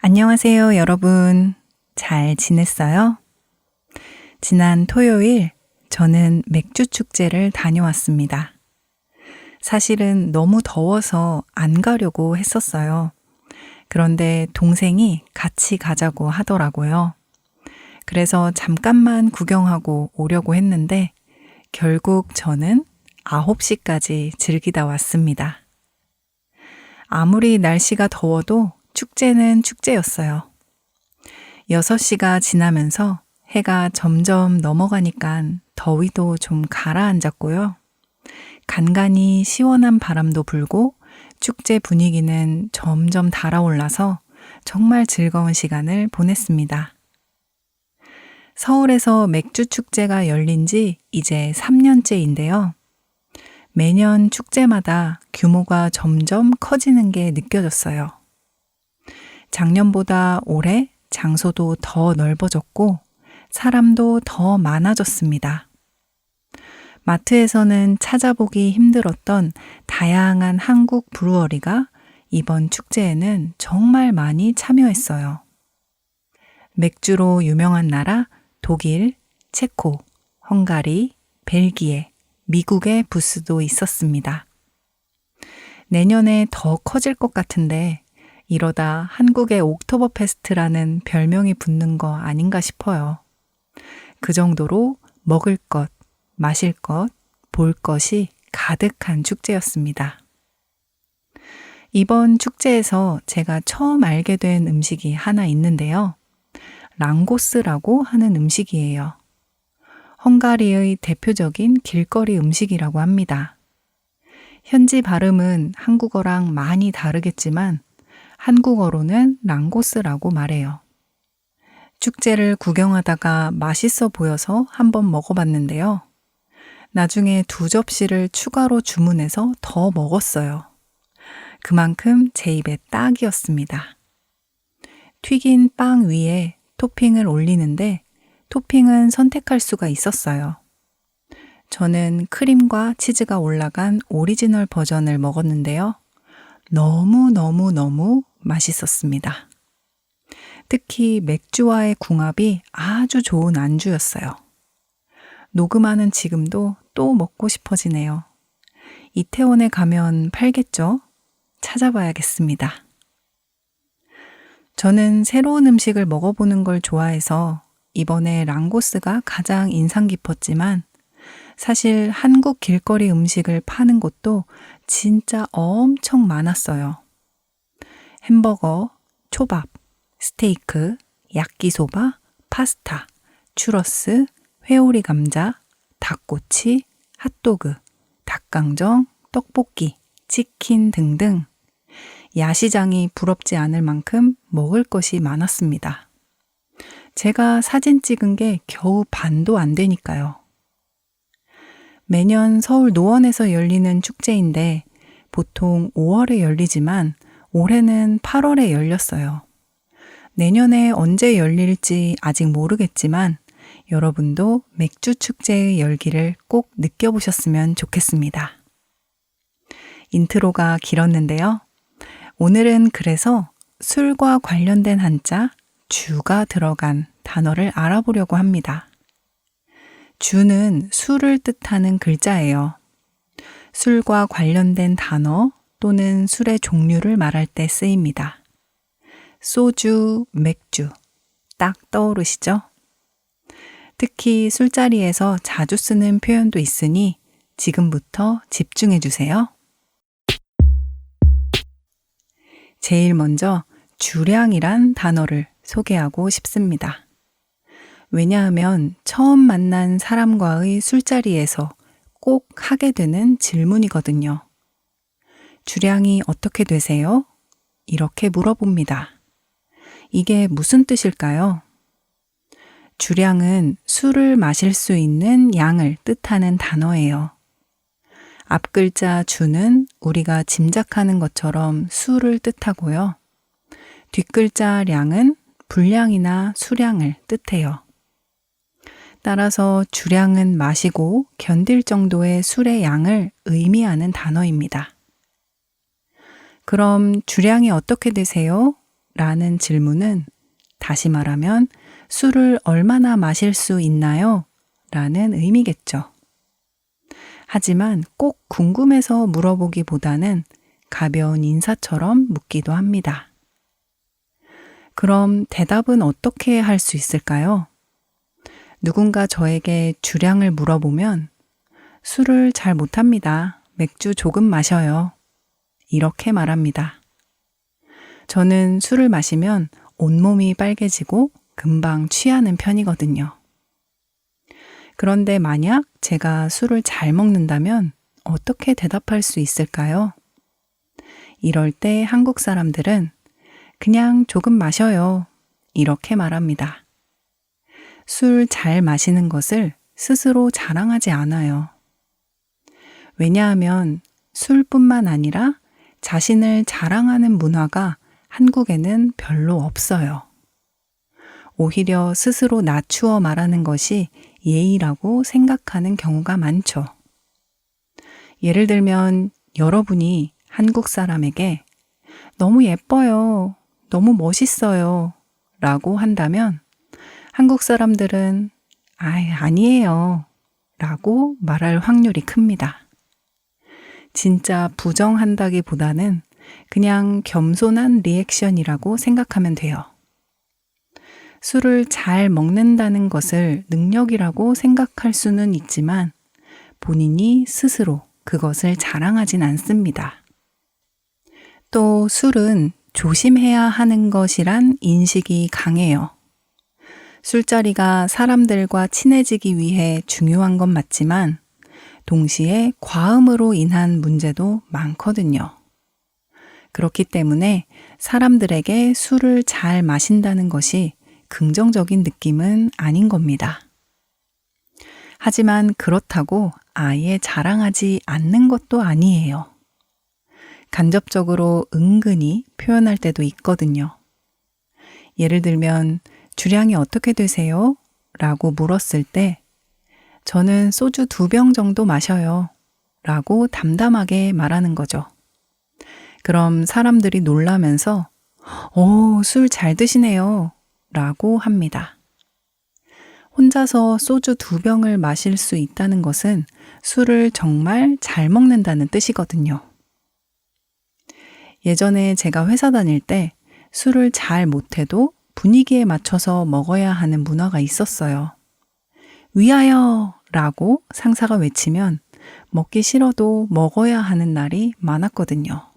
안녕하세요, 여러분. 잘 지냈어요? 지난 토요일 저는 맥주 축제를 다녀왔습니다. 사실은 너무 더워서 안 가려고 했었어요. 그런데 동생이 같이 가자고 하더라고요. 그래서 잠깐만 구경하고 오려고 했는데 결국 저는 9시까지 즐기다 왔습니다. 아무리 날씨가 더워도 축제는 축제였어요. 6시가 지나면서 해가 점점 넘어가니까 더위도 좀 가라앉았고요. 간간히 시원한 바람도 불고 축제 분위기는 점점 달아올라서 정말 즐거운 시간을 보냈습니다. 서울에서 맥주 축제가 열린 지 이제 3년째인데요. 매년 축제마다 규모가 점점 커지는 게 느껴졌어요. 작년보다 올해 장소도 더 넓어졌고 사람도 더 많아졌습니다. 마트에서는 찾아보기 힘들었던 다양한 한국 브루어리가 이번 축제에는 정말 많이 참여했어요. 맥주로 유명한 나라 독일, 체코, 헝가리, 벨기에, 미국의 부스도 있었습니다. 내년에 더 커질 것 같은데 이러다 한국의 옥토버 페스트라는 별명이 붙는 거 아닌가 싶어요. 그 정도로 먹을 것, 마실 것, 볼 것이 가득한 축제였습니다. 이번 축제에서 제가 처음 알게 된 음식이 하나 있는데요. 랑고스라고 하는 음식이에요. 헝가리의 대표적인 길거리 음식이라고 합니다. 현지 발음은 한국어랑 많이 다르겠지만 한국어로는 랑고스라고 말해요. 축제를 구경하다가 맛있어 보여서 한번 먹어봤는데요. 나중에 2접시를 추가로 주문해서 더 먹었어요. 그만큼 제 입에 딱이었습니다. 튀긴 빵 위에 토핑을 올리는데 토핑은 선택할 수가 있었어요. 저는 크림과 치즈가 올라간 오리지널 버전을 먹었는데요. 너무 맛있었습니다. 특히 맥주와의 궁합이 아주 좋은 안주였어요. 녹음하는 지금도 또 먹고 싶어지네요. 이태원에 가면 팔겠죠? 찾아봐야겠습니다. 저는 새로운 음식을 먹어보는 걸 좋아해서 이번에 랑고스가 가장 인상 깊었지만 사실 한국 길거리 음식을 파는 곳도 진짜 엄청 많았어요. 햄버거, 초밥, 스테이크, 야끼소바, 파스타, 추러스, 회오리 감자, 닭꼬치, 핫도그, 닭강정, 떡볶이, 치킨 등등 야시장이 부럽지 않을 만큼 먹을 것이 많았습니다. 제가 사진 찍은 게 겨우 반도 안 되니까요. 매년 서울 노원에서 열리는 축제인데 보통 5월에 열리지만 올해는 8월에 열렸어요. 내년에 언제 열릴지 아직 모르겠지만 여러분도 맥주 축제의 열기를 꼭 느껴보셨으면 좋겠습니다. 인트로가 길었는데요. 오늘은 그래서 술과 관련된 한자 주가 들어간 단어를 알아보려고 합니다. 주는 술을 뜻하는 글자예요. 술과 관련된 단어 또는 술의 종류를 말할 때 쓰입니다. 소주, 맥주, 딱 떠오르시죠? 특히 술자리에서 자주 쓰는 표현도 있으니 지금부터 집중해 주세요. 제일 먼저 주량이란 단어를 소개하고 싶습니다. 왜냐하면 처음 만난 사람과의 술자리에서 꼭 하게 되는 질문이거든요. 주량이 어떻게 되세요? 이렇게 물어봅니다. 이게 무슨 뜻일까요? 주량은 술을 마실 수 있는 양을 뜻하는 단어예요. 앞글자 주는 우리가 짐작하는 것처럼 술을 뜻하고요. 뒷글자 량은 분량이나 수량을 뜻해요. 따라서 주량은 마시고 견딜 정도의 술의 양을 의미하는 단어입니다. 그럼 주량이 어떻게 되세요? 라는 질문은 다시 말하면 술을 얼마나 마실 수 있나요? 라는 의미겠죠. 하지만 꼭 궁금해서 물어보기보다는 가벼운 인사처럼 묻기도 합니다. 그럼 대답은 어떻게 할 수 있을까요? 누군가 저에게 주량을 물어보면 술을 잘 못합니다. 맥주 조금 마셔요. 이렇게 말합니다. 저는 술을 마시면 온몸이 빨개지고 금방 취하는 편이거든요. 그런데 만약 제가 술을 잘 먹는다면 어떻게 대답할 수 있을까요? 이럴 때 한국 사람들은 그냥 조금 마셔요. 이렇게 말합니다. 술 잘 마시는 것을 스스로 자랑하지 않아요. 왜냐하면 술뿐만 아니라 자신을 자랑하는 문화가 한국에는 별로 없어요. 오히려 스스로 낮추어 말하는 것이 예의라고 생각하는 경우가 많죠. 예를 들면 여러분이 한국 사람에게 너무 예뻐요, 너무 멋있어요 라고 한다면 한국 사람들은 아니에요 라고 말할 확률이 큽니다. 진짜 부정한다기보다는 그냥 겸손한 리액션이라고 생각하면 돼요. 술을 잘 먹는다는 것을 능력이라고 생각할 수는 있지만 본인이 스스로 그것을 자랑하진 않습니다. 또 술은 조심해야 하는 것이란 인식이 강해요. 술자리가 사람들과 친해지기 위해 중요한 건 맞지만 동시에 과음으로 인한 문제도 많거든요. 그렇기 때문에 사람들에게 술을 잘 마신다는 것이 긍정적인 느낌은 아닌 겁니다. 하지만 그렇다고 아예 자랑하지 않는 것도 아니에요. 간접적으로 은근히 표현할 때도 있거든요. 예를 들면 주량이 어떻게 되세요? 라고 물었을 때 저는 소주 2병 정도 마셔요. 라고 담담하게 말하는 거죠. 그럼 사람들이 놀라면서 술 잘 드시네요. 라고 합니다. 혼자서 소주 2병을 마실 수 있다는 것은 술을 정말 잘 먹는다는 뜻이거든요. 예전에 제가 회사 다닐 때 술을 잘 못해도 분위기에 맞춰서 먹어야 하는 문화가 있었어요. 위하여! 라고 상사가 외치면 먹기 싫어도 먹어야 하는 날이 많았거든요.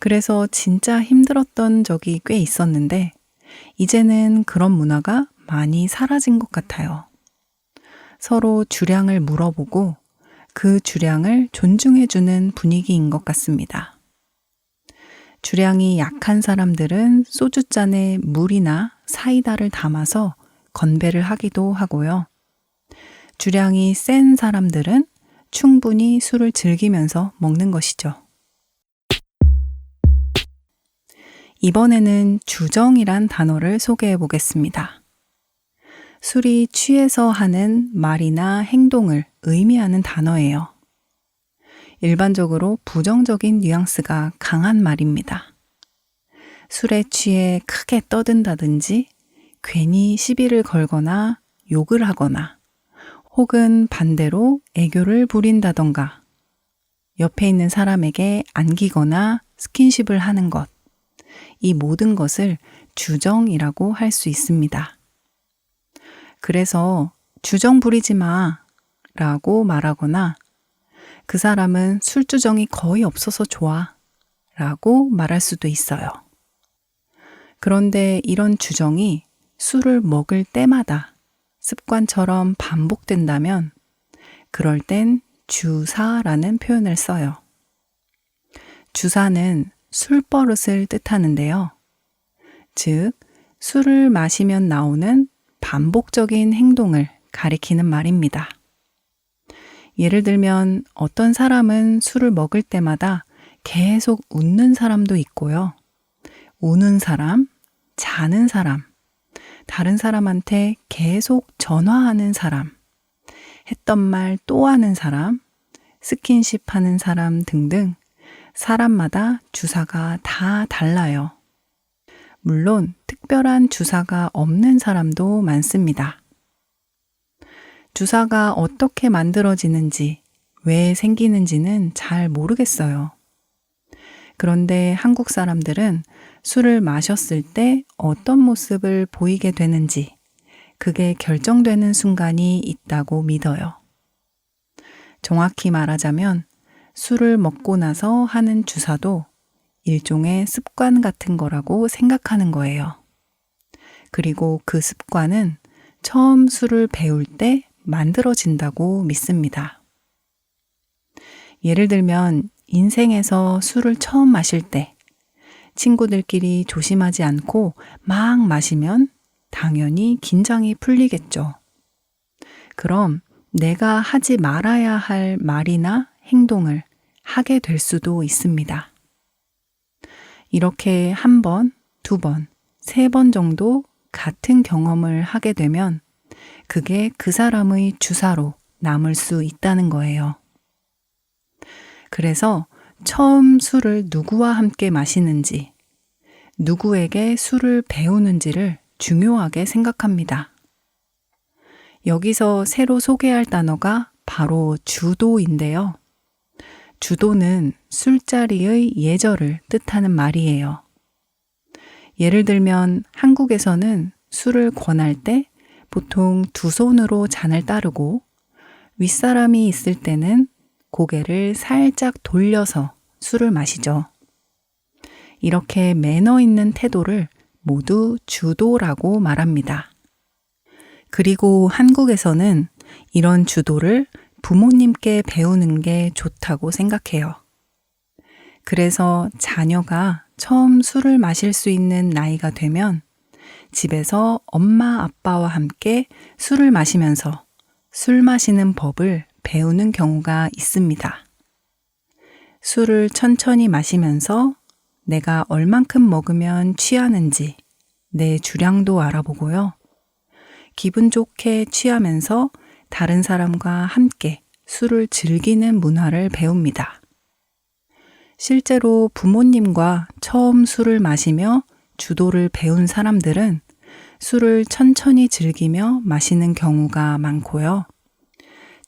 그래서 진짜 힘들었던 적이 꽤 있었는데 이제는 그런 문화가 많이 사라진 것 같아요. 서로 주량을 물어보고 그 주량을 존중해주는 분위기인 것 같습니다. 주량이 약한 사람들은 소주잔에 물이나 사이다를 담아서 건배를 하기도 하고요. 주량이 센 사람들은 충분히 술을 즐기면서 먹는 것이죠. 이번에는 주정이란 단어를 소개해 보겠습니다. 술이 취해서 하는 말이나 행동을 의미하는 단어예요. 일반적으로 부정적인 뉘앙스가 강한 말입니다. 술에 취해 크게 떠든다든지 괜히 시비를 걸거나 욕을 하거나 혹은 반대로 애교를 부린다던가 옆에 있는 사람에게 안기거나 스킨십을 하는 것, 이 모든 것을 주정이라고 할 수 있습니다. 그래서 주정 부리지 마 라고 말하거나 그 사람은 술주정이 거의 없어서 좋아 라고 말할 수도 있어요. 그런데 이런 주정이 술을 먹을 때마다 습관처럼 반복된다면 그럴 땐 주사라는 표현을 써요. 주사는 술버릇을 뜻하는데요. 즉, 술을 마시면 나오는 반복적인 행동을 가리키는 말입니다. 예를 들면 어떤 사람은 술을 먹을 때마다 계속 웃는 사람도 있고요. 우는 사람, 자는 사람, 다른 사람한테 계속 전화하는 사람, 했던 말 또 하는 사람, 스킨십 하는 사람 등등 사람마다 주사가 다 달라요. 물론 특별한 주사가 없는 사람도 많습니다. 주사가 어떻게 만들어지는지, 왜 생기는지는 잘 모르겠어요. 그런데 한국 사람들은 술을 마셨을 때 어떤 모습을 보이게 되는지, 그게 결정되는 순간이 있다고 믿어요. 정확히 말하자면 술을 먹고 나서 하는 주사도 일종의 습관 같은 거라고 생각하는 거예요. 그리고 그 습관은 처음 술을 배울 때 만들어진다고 믿습니다. 예를 들면 인생에서 술을 처음 마실 때 친구들끼리 조심하지 않고 막 마시면 당연히 긴장이 풀리겠죠. 그럼 내가 하지 말아야 할 말이나 행동을 하게 될 수도 있습니다. 이렇게 한 번, 두 번, 세 번 정도 같은 경험을 하게 되면 그게 그 사람의 주사로 남을 수 있다는 거예요. 그래서 처음 술을 누구와 함께 마시는지, 누구에게 술을 배우는지를 중요하게 생각합니다. 여기서 새로 소개할 단어가 바로 주도인데요. 주도는 술자리의 예절을 뜻하는 말이에요. 예를 들면 한국에서는 술을 권할 때 보통 두 손으로 잔을 따르고 윗사람이 있을 때는 고개를 살짝 돌려서 술을 마시죠. 이렇게 매너 있는 태도를 모두 주도라고 말합니다. 그리고 한국에서는 이런 주도를 부모님께 배우는 게 좋다고 생각해요. 그래서 자녀가 처음 술을 마실 수 있는 나이가 되면 집에서 엄마 아빠와 함께 술을 마시면서 술 마시는 법을 배우는 경우가 있습니다. 술을 천천히 마시면서 내가 얼만큼 먹으면 취하는지 내 주량도 알아보고요. 기분 좋게 취하면서 다른 사람과 함께 술을 즐기는 문화를 배웁니다. 실제로 부모님과 처음 술을 마시며 주도를 배운 사람들은 술을 천천히 즐기며 마시는 경우가 많고요.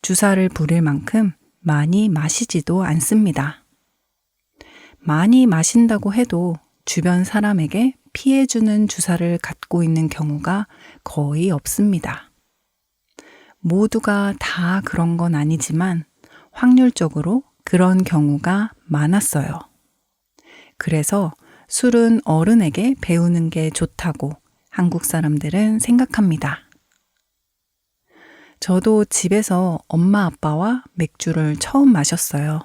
주사를 부릴 만큼 많이 마시지도 않습니다. 많이 마신다고 해도 주변 사람에게 피해주는 주사를 갖고 있는 경우가 거의 없습니다. 모두가 다 그런 건 아니지만 확률적으로 그런 경우가 많았어요. 그래서 술은 어른에게 배우는 게 좋다고 한국 사람들은 생각합니다. 저도 집에서 엄마 아빠와 맥주를 처음 마셨어요.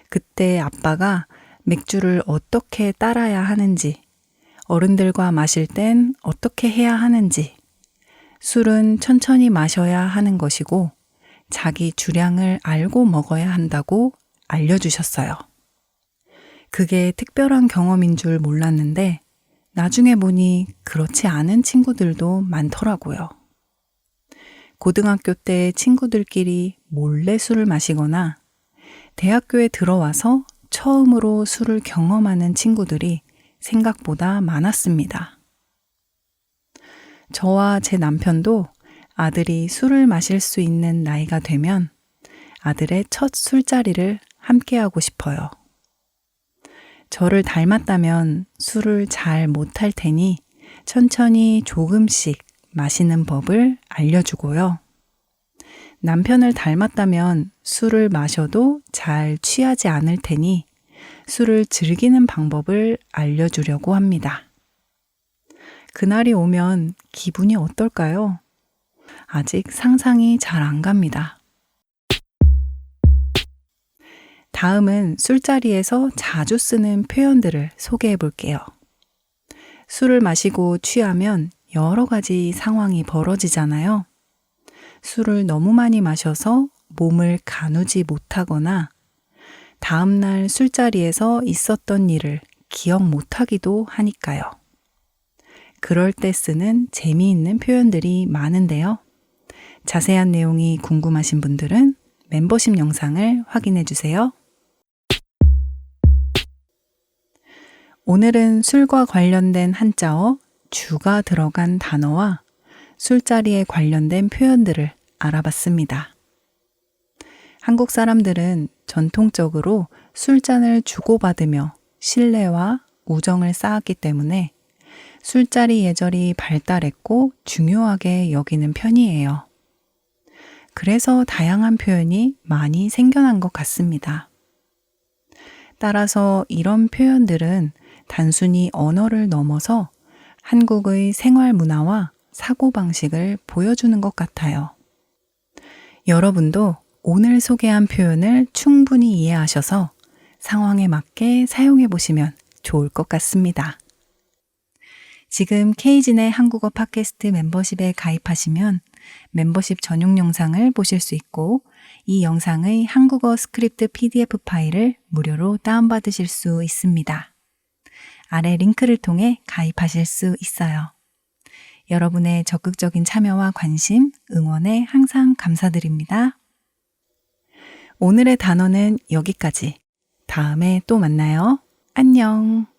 그때 아빠가 맥주를 어떻게 따라야 하는지, 어른들과 마실 땐 어떻게 해야 하는지, 술은 천천히 마셔야 하는 것이고 자기 주량을 알고 먹어야 한다고 알려주셨어요. 그게 특별한 경험인 줄 몰랐는데 나중에 보니 그렇지 않은 친구들도 많더라고요. 고등학교 때 친구들끼리 몰래 술을 마시거나 대학교에 들어와서 처음으로 술을 경험하는 친구들이 생각보다 많았습니다. 저와 제 남편도 아들이 술을 마실 수 있는 나이가 되면 아들의 첫 술자리를 함께하고 싶어요. 저를 닮았다면 술을 잘 못할 테니 천천히 조금씩 마시는 법을 알려주고요. 남편을 닮았다면 술을 마셔도 잘 취하지 않을 테니 술을 즐기는 방법을 알려주려고 합니다. 그날이 오면 기분이 어떨까요? 아직 상상이 잘 안 갑니다. 다음은 술자리에서 자주 쓰는 표현들을 소개해 볼게요. 술을 마시고 취하면 여러 가지 상황이 벌어지잖아요. 술을 너무 많이 마셔서 몸을 가누지 못하거나 다음날 술자리에서 있었던 일을 기억 못하기도 하니까요. 그럴 때 쓰는 재미있는 표현들이 많은데요. 자세한 내용이 궁금하신 분들은 멤버십 영상을 확인해 주세요. 오늘은 술과 관련된 한자어 주가 들어간 단어와 술자리에 관련된 표현들을 알아봤습니다. 한국 사람들은 전통적으로 술잔을 주고받으며 신뢰와 우정을 쌓았기 때문에 술자리 예절이 발달했고 중요하게 여기는 편이에요. 그래서 다양한 표현이 많이 생겨난 것 같습니다. 따라서 이런 표현들은 단순히 언어를 넘어서 한국의 생활 문화와 사고방식을 보여주는 것 같아요. 여러분도 오늘 소개한 표현을 충분히 이해하셔서 상황에 맞게 사용해 보시면 좋을 것 같습니다. 지금 K진의 한국어 팟캐스트 멤버십에 가입하시면 멤버십 전용 영상을 보실 수 있고 이 영상의 한국어 스크립트 PDF 파일을 무료로 다운받으실 수 있습니다. 아래 링크를 통해 가입하실 수 있어요. 여러분의 적극적인 참여와 관심, 응원에 항상 감사드립니다. 오늘의 단어는 여기까지. 다음에 또 만나요. 안녕.